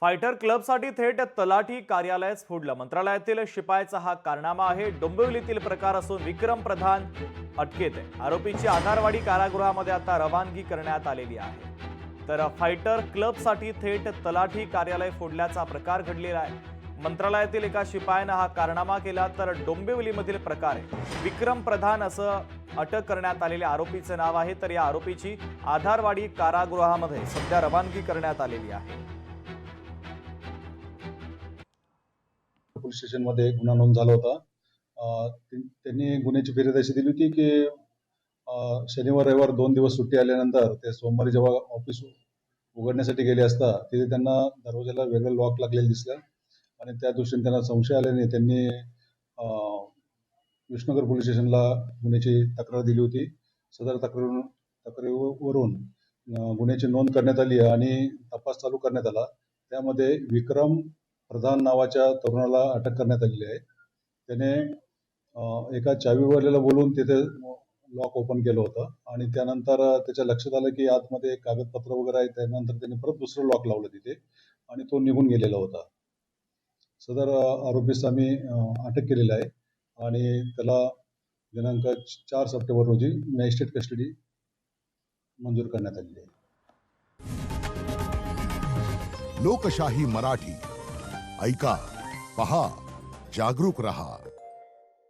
Fighter क्लबसाठी थेट तलाठी कार्यालयच फोडलं। मंत्रालयातील शिपायाचा हा कारनामा आहे। डोंबिवलीतील प्रकार असून विक्रम प्रधान अटकेत आहे। आरोपीची आधारवाडी कारागृहामध्ये आता रवानगी करण्यात आलेली आहे। तर फायटर क्लबसाठी थेट तलाठी कार्यालय फोडल्याचा प्रकार घडलेला आहे। मंत्रालयातील एका शिपायाने हा कारनामा केला, तर डोंबिवलीमधील प्रकार आहे। विक्रम प्रधान असं अटक करण्यात आलेल्या आरोपीचे नाव आहे। तर या आरोपीची आधारवाडी कारागृहामध्ये सध्या रवानगी करण्यात आलेली आहे। पोलीस स्टेशनमध्ये गुन्हा नोंद झाला होता। त्यांनी गुन्ह्याची फिर्याद अशी दिली होती की शनिवार रविवार 2 दिवस सुट्टी आल्यानंतर ते सोमवारी जेव्हा ऑफिस उघडण्यासाठी गेले असता तिथे त्यांना दरवाजाला वेगळं लॉक लागलेलं दिसलं आणि त्या दृष्टीने त्यांना संशय आल्याने त्यांनी विष्णुनगर पोलीस स्टेशनला गुन्ह्याची तक्रार दिली होती। सदर तक्रारीवरून गुन्ह्याची नोंद करण्यात आली आणि तपास चालू करण्यात आला। त्यामध्ये विक्रम प्रधान नावाच्या तरुणाला अटक करण्यात आलेली आहे। त्याने एका चावीवाल्याला बोलून तिथे लॉक ओपन केलं होतं आणि त्यानंतर त्याच्या लक्षात आलं की आतमध्ये कागदपत्र वगैरे आहे। त्यानंतर त्याने परत दुसरं लॉक लावलं तिथे आणि तो निघून गेलेला होता। सदर आरोपीस आम्ही अटक केलेला आहे आणि त्याला दिनांक 4 सप्टेंबर रोजी मॅजिस्ट्रेट कस्टडी मंजूर करण्यात आलेली आहे। लोकशाही मराठी ऐका, पहा, जागरूक रहा।